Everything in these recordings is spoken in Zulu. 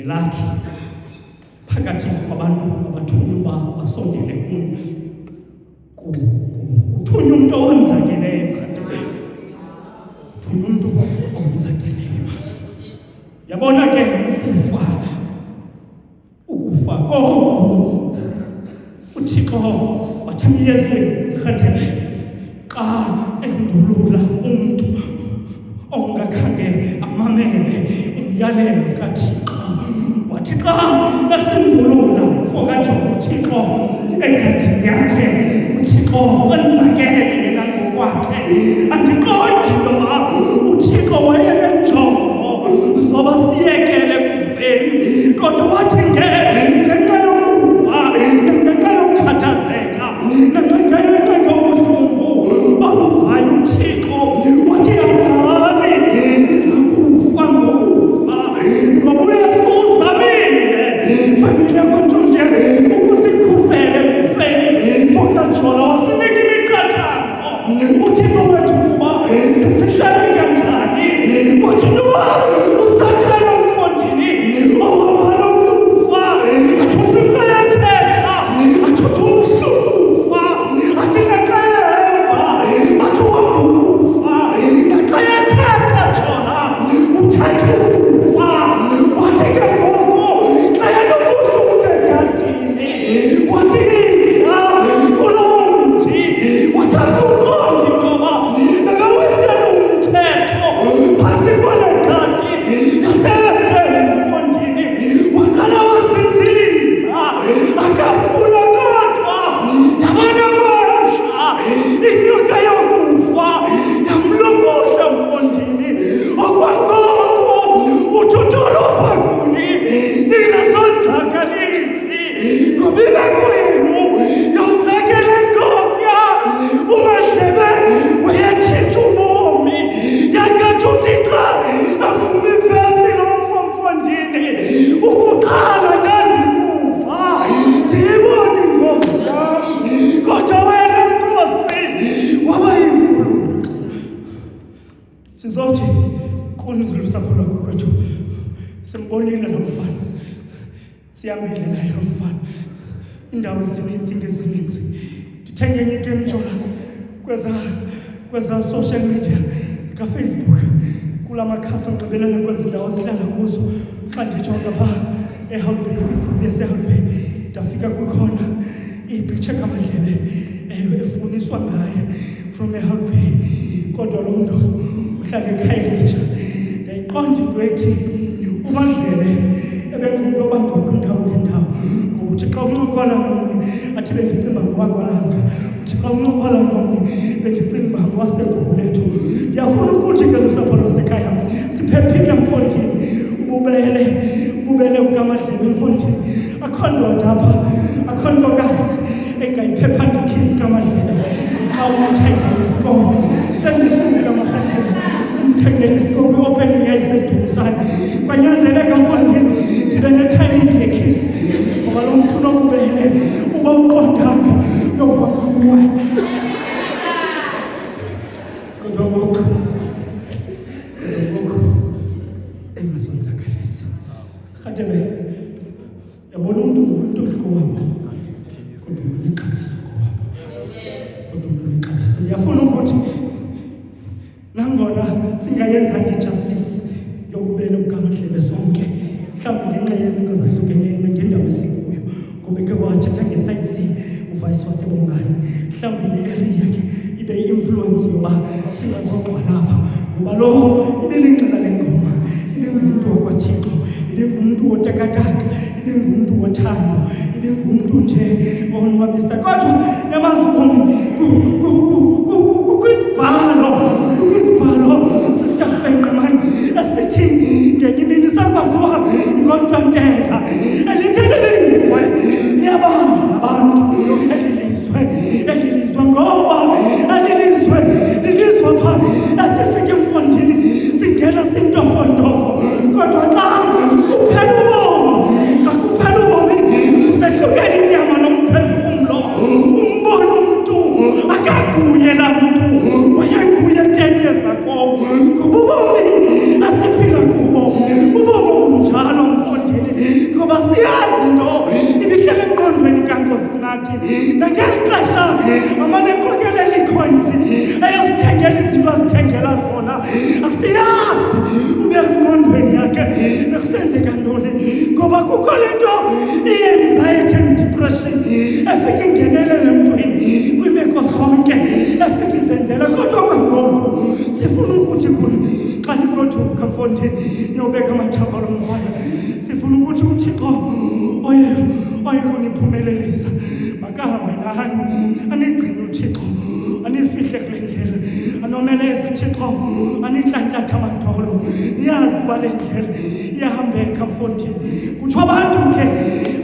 lakhe phakathi kwabantu abathunywa basondele kuthunywa umuntu owenzakeleyo, kuthunywa umuntu owenzakeleyo. Yabona ke ukufa koku uThixo wathemiyezwe khathele xa endulula umuntu ongakhange amamele umyalelo kaThixo. Wathi xa esindulula fokaJobe uThixo engadini yakhe, uThixo wenzakele yena ngokwakhe. Andiqondi intoba uThixo wayenenjongo zoba siyekele kufeni, kodwa wathi ngenxa yokufa, ngenxa yokukhathazeka, ngenxa yobuhlungu obuvayo uThixo wathi hambani, niza kufa ngokufa, ngoba uYesu uzamile fanele kwantonje ukusikhusele kufeni. Fokajola wasinika imiqathango uThixo wethu kuba sisihlale kanjani. Wathi noba usathana umfondini owabala ukufa, athi umntu uyathetha, athi umhlukufa, athi ngaqayeva, athi wakufa, ngaqayathetha jona uthetha ukufa. Wathi ke ngoku xa yanobuhlungu egadini, wathi iya kuloo mthi, wathi akuqondi ngoba nakawisela umthetho phantsi kwale gadi yaseetheni umfondini. Waqala wasinziliza, akafuna kodwa yabana amandla, inyoka yokufa yamlungusha umfondini. Okwangoku uthutholo phakuni nina sonzakalisi, ngoba imeko yenu yonzakele ngopya. uMahlebe wayatshintsha ubomi, yangathi uThixo avuma ivesi lomfondini. Ukuqala ndandikufa ndiyibona ingozi yami, kodwa wena Nkosi waba yinkulu. Sizothi kunzulu usapho lwakho kwethu, simbonile lo mfana, sihambile naye lo mfana indawo ezininzi ngezininzi. Ndithe ngenye ke mjola kweza social media zikaFacebook, kula makhasi onxibelelwano kwezi ndawo sihlala kuzo. Xa ndijonga phaa eHaltbay, kwigroup yaseHaltbay, ndafika kukhona ipicture kaMahlebe efuniswa ngaye from eHaltbay, kodwa lo mntu uhlala eKhayelitsha. Ndayiqonda into ethi uMahlebe ebengumntu obangwa kwindawo ngendawo, ngoba uthi xa uncokola nomnye athi bendicinga ngowakwaLanga, uthi xa uncokola nomnye bendicinga ngowaseGugulethu. Ndiyafuna ukuthi ke lusapho lwasekhaya siphephile mfondini. Ububele bukaMahlebe mfondini, akho ndoda apha, akho ntokazi engayiphephanga ikhisi kaMahlebe. Xa umthengela isikolo sendisuka Marhatheni, umthengela isikolo iopening yayisedumisana, kwanyanzeleka mfondini ndibe netaymingi yekhisi, ngoba lo mfuno obubele uba uqondanga uyova kuwe. Kodwa ngoku engasonzakalisi. Rhatebe, yabona umntu ngumntu kowabo, kodwa unexabiso kowabo, kodwa unexabiso. Ndiyafuna ukuthi nangona singayenzanga ijustice yobubele bukaMahlebe sonke, mhlawumbi ngenxa yeemeko zahlukeneyo ngendawo esikuyo, ngoba ke wathetha ngesayitsi uVice waseBongane, mhlawumbi le-area ke ibe yi-influence yoba singazogqwala apha, ngoba lo ibelingqina lengoma, ibengumntu wakwaThixo, ibengumntu wotakataka, ibengumntu wothando, ibengumntu nje onwabisa. Kodwa yamazumi kwisibhalo Sister Fenqemane esithi ngenye imini sakwaziwa ngoNtontela, elithe lelizwe liyabamba abantu, elilizwe ngoba elilizwe lilizwe pha esifike emfondini singena sintofondofo. Kodwa xa kuphela ubomi, kakuphela ubomi kusehlukene inyama nomphefumlo. Umbona umntu akaguye laa mntu wayenguye 10 years ago, ngoba ubomi asiphila kubo bubomi bunjalo mfondini. nathi nangeli xesha amane qokelela ikhonzi eyosithengela izinto azithengela zona asiyazi ube engqondweni yakhe ekusenzeka ntoni ngoba kukho le nto i-anxiety and depression efika ingenelele emntwini kwiimeko zonke efika izenzela kodwa kwangoku sifuna ukuthi kuni xa nigothuka mfondini niyobeka amathambalo omfana sifuna ukuthi uThixo oye kuniphumelelisa makahambe nani anigcine uThixo anifihle kule ndlela anomeleze Thixo anihlanhlatha amadolo niyazi uba le ndlela iyahambeka mfondini kutsho abantu ke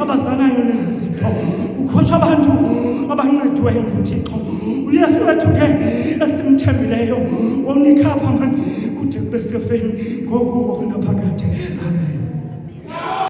abazanayo nezi zinto kukhotshwa abantu abancediweyo nguThixo uYesu wethu ke esimthembileyo wonikhapha mani kude kube sekufeni ngoku ngokunaphakade amen.